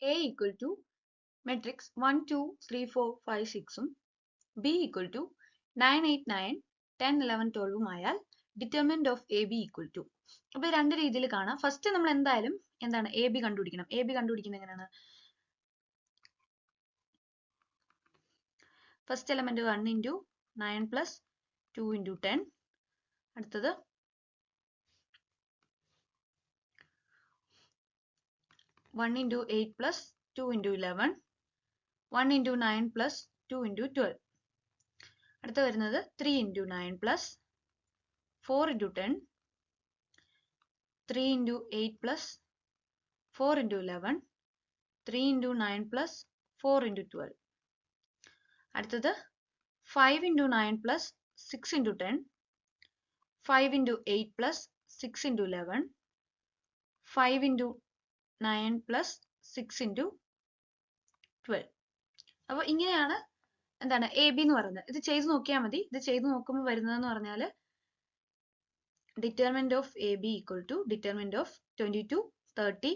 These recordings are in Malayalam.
A equal to matrix 1, 2, 3, 4, 5, 6 ഉം B equal to 9, 8, 9, 10, 11, 12 ഉം ആയാൽ determinant of AB equal to. അപ്പോൾ രണ്ട് രീതിയിൽ കാണാം. ഫസ്റ്റ് നമ്മൾ എന്തായാലും എന്താണ് AB കണ്ടുപിടിക്കണം. AB കണ്ടുപിടിക്കുന്നത് എങ്ങനെയാണ്? First element 1 into 9 plus 2 into 10. അടുത്തത് 1 into 8 plus 2 into 11. 1 into 9 plus 2 into 12. അടുത്ത വരുന്നത് 3 into 9 plus 4 into 10. 3 into 8 plus 4 into 11. 3 into 9 plus 4 into 12. അടുത്തത് 5 into 9 plus 6 into 10. 5 into 8 plus 6 into 11. 5 into 9 plus 6 into 12. അപ്പോൾ ഇങ്ങനെയാണ് എന്താണ് എ ബി എന്ന് പറയുന്നത്. ഇത് ചെയ്ത് നോക്കിയാൽ മതി. ഇത് ചെയ്ത് നോക്കുമ്പോൾ വരുന്നതെന്ന് പറഞ്ഞാൽ determinant of A B equal to determinant of 22, 30,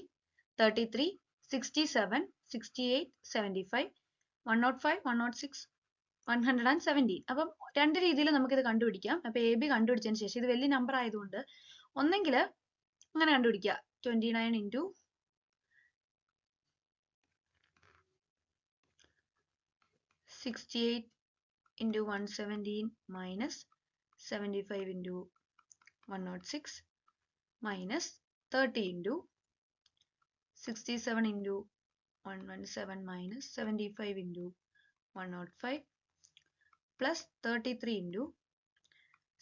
33, 67, 68, 75, 105, 106, 117. അപ്പം രണ്ട് രീതിയിൽ നമുക്കിത് കണ്ടുപിടിക്കാം. അപ്പൊ എ ബി കണ്ടുപിടിച്ചതിന് ശേഷം ഇത് വലിയ നമ്പർ ആയതുകൊണ്ട് ഒന്നെങ്കിൽ അങ്ങനെ കണ്ടുപിടിക്കുക, 29 into 68 into 117 minus 75 into 106 minus 30 into 67 into 117 minus 75 into 105 plus 33 into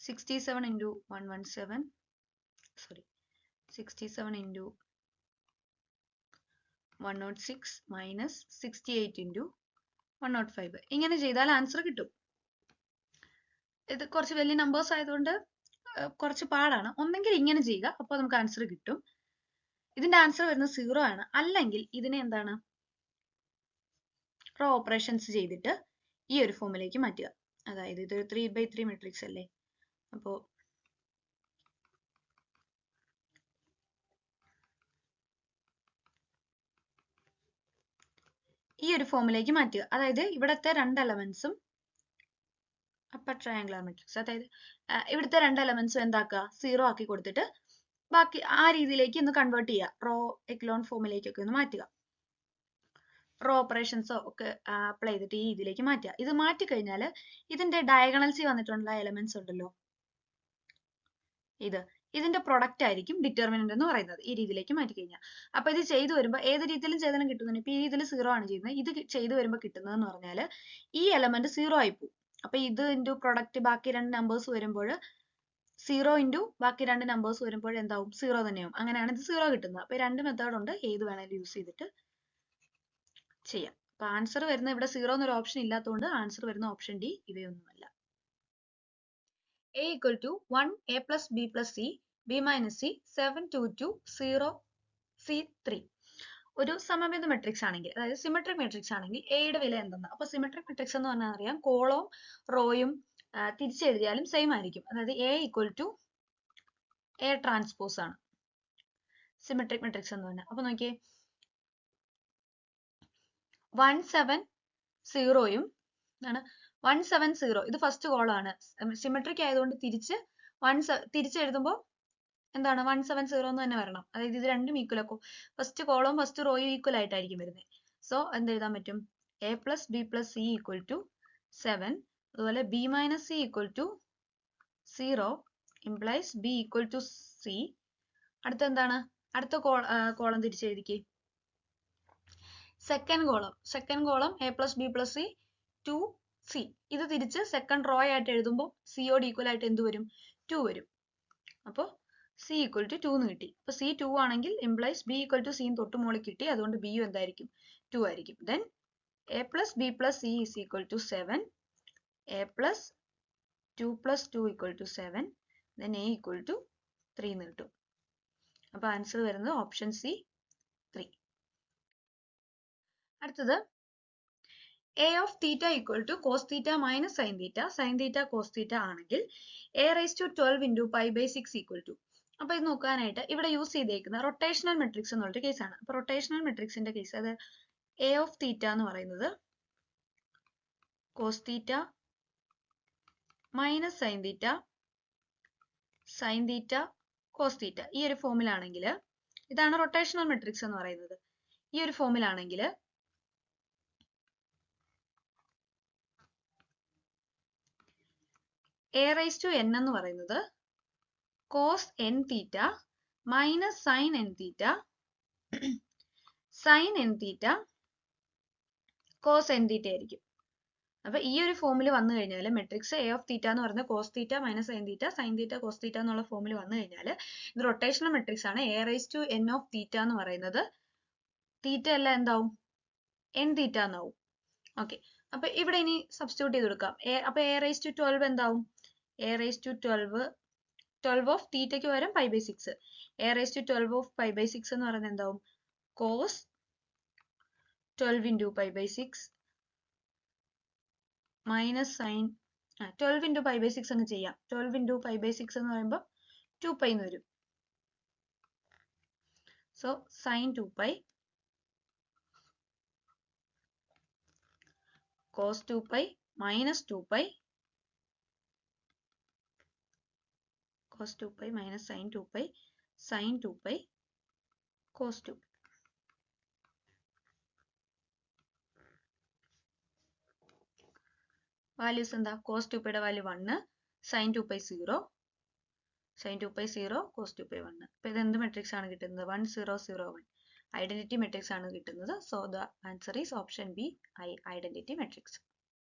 67 into 117, sorry, 67 into 106 minus 68 into 105. ഇങ്ങനെ ചെയ്താൽ ആൻസർ കിട്ടും. ഇത് കുറച്ച് വലിയ നമ്പേഴ്സ് ആയതുകൊണ്ട് കുറച്ച് പാടാണ്. ഒന്നെങ്കിൽ ഇങ്ങനെ ചെയ്യുക, അപ്പോൾ നമുക്ക് ആൻസർ കിട്ടും. ഇതിന്റെ ആൻസർ വരുന്നത് 0 ആണ്. അല്ലെങ്കിൽ ഇതിനെ എന്താണ് റോ ഓപ്പറേഷൻസ് ചെയ്തിട്ട് ഈ ഒരു ഫോമിലേക്ക് മാറ്റുക. അതായത് ഇത് 3/3 മെട്രിക്സ് അല്ലേ, അപ്പോ ഈ ഒരു ഫോമിലേക്ക് മാറ്റുക. അതായത് ഇവിടത്തെ രണ്ട് എലമെന്റ്സും അപ്പർ ട്രയാങ്കുലർ മെട്രിക്സ്, അതായത് ഇവിടുത്തെ രണ്ട് എലമെന്റ്സും എന്താക്കുക, 0 ആക്കി കൊടുത്തിട്ട് ബാക്കി ആ രീതിയിലേക്ക് ഒന്ന് കൺവേർട്ട് ചെയ്യുക. റോ എക്ലോൺ ഫോമിലേക്കൊക്കെ ഒന്ന് മാറ്റുക. റോ ഓപ്പറേഷൻസോ ഒക്കെ അപ്ലൈ ചെയ്തിട്ട് ഈ രീതിയിലേക്ക് മാറ്റുക. ഇത് മാറ്റിക്കഴിഞ്ഞാൽ ഇതിന്റെ ഡയഗണൽസി വന്നിട്ടുള്ള എലമെന്റ്സ് ഉണ്ടല്ലോ, ഇതിന്റെ പ്രൊഡക്റ്റ് ആയിരിക്കും ഡിറ്റർമിനന്റ് എന്ന് പറയുന്നത്. ഈ രീതിയിലേക്ക് മാറ്റിക്കഴിഞ്ഞാൽ അപ്പൊ ഇത് ചെയ്തു വരുമ്പോൾ ഏത് രീതിയിലും ചെയ്താലും കിട്ടുന്നുണ്ട്. ഇപ്പൊ ഈ രീതിയിൽ 0 ആണ് ചെയ്യുന്നത്. ഇത് ചെയ്തു വരുമ്പോൾ കിട്ടുന്നതെന്ന് പറഞ്ഞാൽ ഈ എലമെന്റ് 0 ആയി പോകും. അപ്പൊ ഇത് ഇൻറ്റു പ്രൊഡക്റ്റ് ബാക്കി രണ്ട് നമ്പേഴ്സ് വരുമ്പോൾ 0 ഇൻറ്റു ബാക്കി രണ്ട് നമ്പേഴ്സ് വരുമ്പോൾ എന്താവും, 0 തന്നെയാവും. അങ്ങനെയാണ് ഇത് 0 കിട്ടുന്നത്. അപ്പൊ രണ്ട് മെത്തേഡ് ഉണ്ട്, ഏത് വേണമെങ്കിലും യൂസ് ചെയ്തിട്ട് ചെയ്യാം. അപ്പൊ ആൻസർ വരുന്ന ഇവിടെ 0 എന്നൊരു ഓപ്ഷൻ ഇല്ലാത്തതുകൊണ്ട് ആൻസർ വരുന്ന ഓപ്ഷൻ ഡി ഇവയൊന്നുമല്ല. A equal to 1 A plus B plus C B minus C 7 2 2 0 C 3. ഒരു സമമിത മെട്രിക്സ് ആണെങ്കിൽ, അതായത് സിമെട്രിക് മെട്രിക്സ് ആണെങ്കിൽ എയുടെ വില എന്തെന്ന്. അപ്പൊ സിമെട്രിക് മെട്രിക്സ് എന്ന് പറഞ്ഞാൽ അറിയാം, കോളവും റോയും തിരിച്ചെഴുതിയാലും സെയിം ആയിരിക്കും. അതായത് A equal to A transpose ആണ് സിമെട്രിക് മെട്രിക്സ് എന്ന് പറഞ്ഞാൽ. അപ്പൊ നോക്കിയേ, 170 ആണ് 170. ഇത് ഫസ്റ്റ് കോളാണ്. സിമെട്രിക് ആയതുകൊണ്ട് തിരിച്ചെഴുതുമ്പോൾ എന്താണ് 170 എന്ന് തന്നെ വരണം. അതായത് ഇത് രണ്ടും ഈക്വൽ ആക്കും. ഫസ്റ്റ് കോളവും ഫസ്റ്റ് റോയും ഈക്വൽ ആയിട്ടായിരിക്കും വരുന്നത്. സോ എന്ത് എഴുതാൻ പറ്റും, A plus B plus C equal to 7. അതുപോലെ B minus C equal to 0 implies B equal to C. അടുത്ത എന്താണ്, അടുത്ത കോളം തിരിച്ചെഴുതിക്കേ. Second column A plus B plus C 2C. ഇത് തിരിച്ച് സെക്കൻഡ് റോ ആയിട്ട് എഴുതുമ്പോൾ സിയോട് ഈക്വൽ ആയിട്ട് എന്ത് വരും, 2 വരും. അപ്പോൾ സി ഈക്വൽ ടു 2 എന്ന് കിട്ടി. അപ്പൊ സി 2 ആണെങ്കിൽ implies B equal to C തൊട്ട് മുകളിൽ കിട്ടി. അതുകൊണ്ട് ബിയും എന്തായിരിക്കും, 2 ആയിരിക്കും. Then A plus B plus C is equal to 7. A plus 2 plus 2 equal to 7. Then A equal to 3 എന്ന് കിട്ടും. അപ്പൊ ആൻസർ വരുന്നത് ഓപ്ഷൻ സി 3. അടുത്തത് A of theta equal to cos theta minus sine theta, sine theta cos theta ആണെങ്കിൽ A raise to 12 into pi by 6 equal to. അപ്പൊ ഇത് നോക്കാനായിട്ട് ഇവിടെ യൂസ് ചെയ്തേക്കുന്ന റൊട്ടേഷണൽ മെട്രിക്സ് എന്നുള്ളൊരു കേസാണ്. അപ്പൊ റൊട്ടേഷണൽ മെട്രിക്സിന്റെ കേസ് അത് എ ഓഫ് തീറ്റ എന്ന് പറയുന്നത് cos theta minus sine theta sine theta cos theta ഈ ഒരു ഫോമിലാണെങ്കിൽ ഇതാണ് റൊട്ടേഷണൽ മെട്രിക്സ് എന്ന് പറയുന്നത്. ഈ ഒരു ഫോമിലാണെങ്കിൽ എ റൈസ് ടു എൻ എന്ന് പറയുന്നത് cos N theta minus sine N theta sine N theta cos N theta ആയിരിക്കും. അപ്പൊ ഈ ഒരു ഫോമിൽ വന്നു കഴിഞ്ഞാൽ മെട്രിക്സ് എ ഓഫ് തീറ്റ എന്ന് പറയുന്നത് cos theta minus sine theta sine theta cos theta എന്നുള്ള ഫോമിൽ വന്നു കഴിഞ്ഞാൽ ഇത് റൊട്ടേഷണൽ മെട്രിക്സ് ആണ്. A raise to N of theta എന്ന് പറയുന്നത് തീറ്റ അല്ല എന്താവും എൻ തീറ്റ എന്നാവും. ഓക്കെ, അപ്പൊ ഇവിടെ ഇനി സബ്സ്റ്റിറ്റ്യൂട്ട് ചെയ്ത് കൊടുക്കാം. അപ്പൊ എ റൈസ് ടു 12 എന്താവും? എ റൈസ് ടു 12 ഓഫ് തീറ്റയ്ക്ക് പകരം pi by 6. A raise to 12 of pi by 6 എന്ന് പറയുന്നത് എന്താവും? Cos 12 into pi by 6 minus sine 12 into pi by 6 അങ്ങ് ചെയ്യാം. 12 ഇൻറ്റു പൈ ബൈ 6 എന്ന് പറയുമ്പോൾ 2π എന്ന് വരും. So sine 2π cos 2π minus 2π cos 2π minus sin 2π sin 2π cos 2π. Values എന്താ? cos 2πയുടെ വാല്യൂ 1, sin 2π 0, sin 2π 0, cos 2π 1. അപ്പൊ ഇത് എന്ത് മെട്രിക്സ് ആണ് കിട്ടുന്നത്? 1 0 0 1 ഐഡന്റിറ്റി മെട്രിക്സ് ആണ് കിട്ടുന്നത്. So the answer is option B, identity matrix.